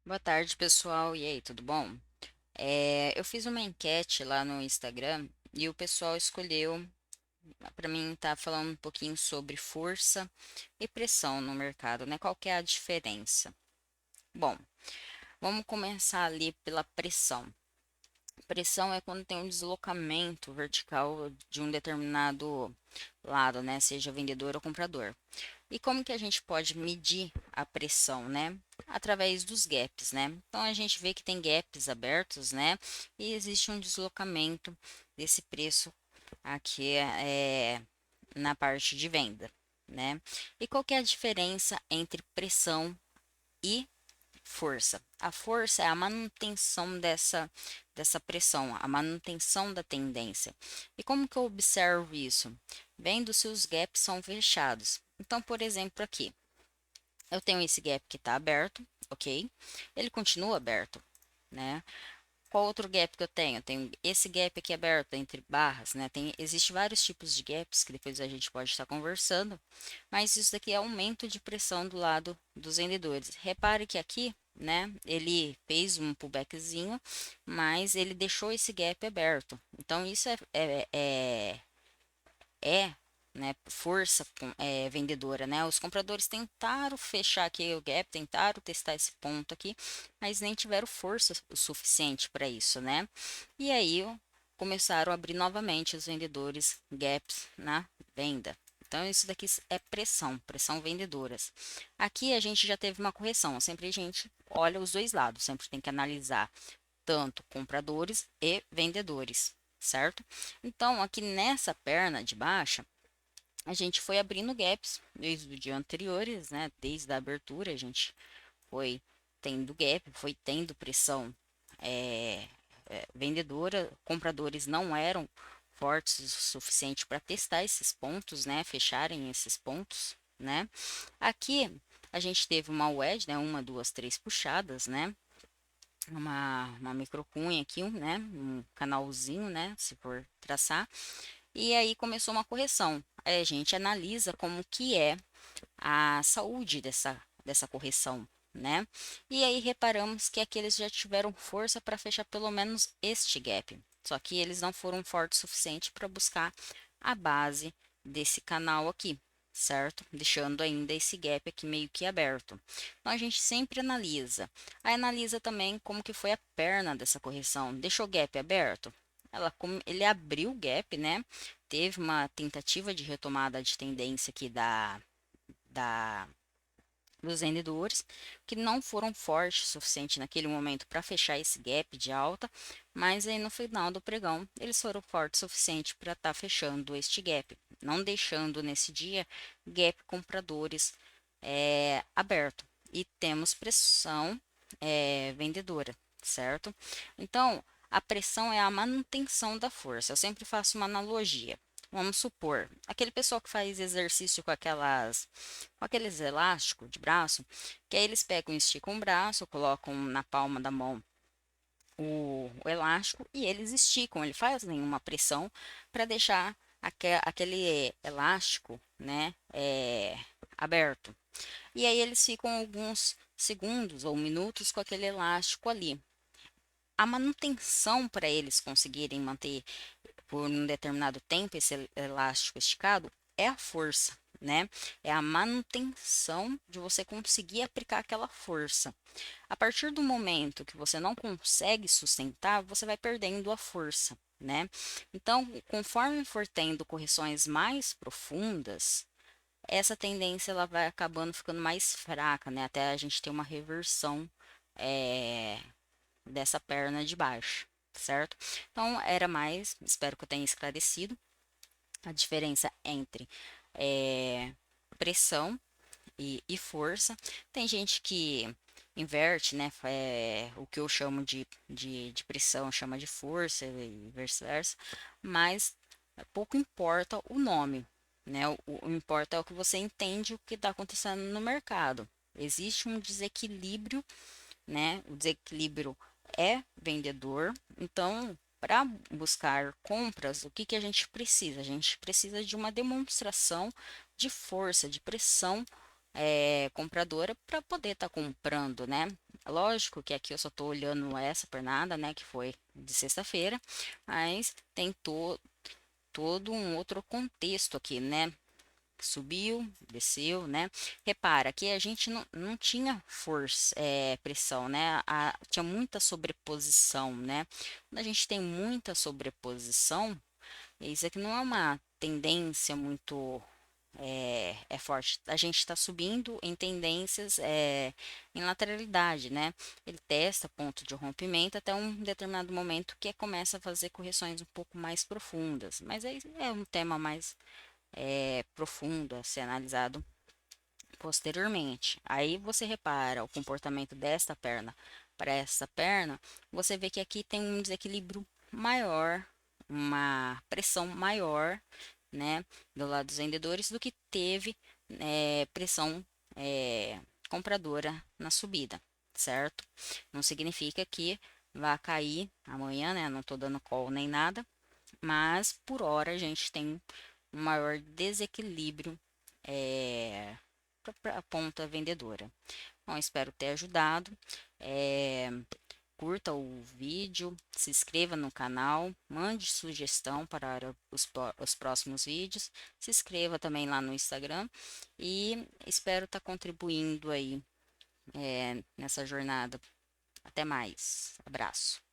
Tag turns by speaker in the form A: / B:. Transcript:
A: Boa tarde, pessoal. E aí, tudo bom? Eu fiz uma enquete lá no Instagram e o pessoal escolheu para mim estar falando um pouquinho sobre força e pressão no mercado, né? Qual que é a diferença? Bom, vamos começar ali pela pressão. Pressão é quando tem um deslocamento vertical de um determinado lado, né? Seja vendedor ou comprador. E como que a gente pode medir a pressão, né? Através dos gaps, né? Então a gente vê que tem gaps abertos, né? E existe um deslocamento desse preço aqui na parte de venda, né? E qual que é a diferença entre pressão e força? A força é a manutenção dessa pressão, a manutenção da tendência. E como que eu observo isso? Vendo se os gaps são fechados. Então, por exemplo, aqui, eu tenho esse gap que está aberto, ok? Ele continua aberto, né? Qual outro gap que eu tenho? Tenho esse gap aqui aberto entre barras, né? Existe vários tipos de gaps que depois a gente pode estar conversando, mas isso daqui é aumento de pressão do lado dos vendedores. Repare que aqui, né, ele fez um pullbackzinho, mas ele deixou esse gap aberto. Então, isso é, né, força vendedora, né? Os compradores tentaram fechar aqui o gap, tentaram testar esse ponto aqui, mas nem tiveram força o suficiente para isso, né? E aí começaram a abrir novamente os vendedores gaps na venda. Então, isso daqui é pressão vendedoras. Aqui a gente já teve uma correção, sempre a gente olha os dois lados, sempre tem que analisar tanto compradores e vendedores, certo? Então, aqui nessa perna de baixa, a gente foi abrindo gaps desde o dia anteriores, né? Desde a abertura, a gente foi tendo gap, foi tendo pressão vendedora, compradores não eram fortes o suficiente para testar esses pontos, né? Fecharem esses pontos, né? Aqui a gente teve uma wedge, né? Uma, duas, três puxadas, né? Uma microcunha aqui, né? Um canalzinho, né? Se for traçar. E aí começou uma correção. Aí a gente analisa como que é a saúde dessa correção, né? E aí reparamos que aqueles já tiveram força para fechar pelo menos este gap. Só que eles não foram fortes o suficiente para buscar a base desse canal aqui, certo? Deixando ainda esse gap aqui meio que aberto. Então a gente sempre analisa. Aí analisa também como que foi a perna dessa correção. Deixou o gap aberto? Ele abriu o gap, né? Teve uma tentativa de retomada de tendência aqui da dos vendedores, que não foram fortes o suficiente naquele momento para fechar esse gap de alta, mas aí no final do pregão eles foram fortes o suficiente para estar fechando este gap, não deixando nesse dia gap compradores aberto. E temos pressão vendedora, certo? Então, a pressão é a manutenção da força. Eu sempre faço uma analogia. Vamos supor, aquele pessoal que faz exercício com aqueles elásticos de braço, que aí eles pegam e esticam o braço, colocam na palma da mão o elástico e eles esticam, eles fazem uma pressão para deixar aquele elástico, né, aberto. E aí eles ficam alguns segundos ou minutos com aquele elástico ali. A manutenção para eles conseguirem manter por um determinado tempo esse elástico esticado é a força, né? É a manutenção de você conseguir aplicar aquela força. A partir do momento que você não consegue sustentar, você vai perdendo a força, né? Então, conforme for tendo correções mais profundas, essa tendência ela vai acabando ficando mais fraca, né? Até a gente ter uma reversão é, dessa perna de baixo, certo? Então, era mais, espero que eu tenha esclarecido a diferença entre é, pressão e força. Tem gente que inverte, né? O que eu chamo de pressão chama de força e vice-versa, mas pouco importa o nome, né? O importa é o que você entende o que está acontecendo no mercado. Existe um desequilíbrio, né? O desequilíbrio é vendedor, então para buscar compras, o que que a gente precisa? A gente precisa de uma demonstração de força, de pressão compradora para poder estar comprando, né? Lógico que aqui eu só tô olhando essa pernada, né, que foi de sexta-feira, mas tem todo um outro contexto aqui, né? Subiu, desceu, né? Repara que a gente não tinha força, pressão, né? Tinha muita sobreposição, né? Quando a gente tem muita sobreposição, isso aqui não é uma tendência muito forte. A gente está subindo em tendências em lateralidade, né? Ele testa ponto de rompimento até um determinado momento que começa a fazer correções um pouco mais profundas. Mas aí é um tema mais profundo a ser analisado posteriormente. Aí você repara o comportamento desta perna para essa perna, você vê que aqui tem um desequilíbrio maior, uma pressão maior, né, do lado dos vendedores do que teve pressão compradora na subida, certo? Não significa que vai cair amanhã, né? Não tô dando call nem nada, mas por hora a gente tem um maior desequilíbrio para a ponta vendedora. Bom, espero ter ajudado. É, curta o vídeo, se inscreva no canal, mande sugestão para os próximos vídeos, se inscreva também lá no Instagram e espero estar contribuindo aí nessa jornada. Até mais. Abraço.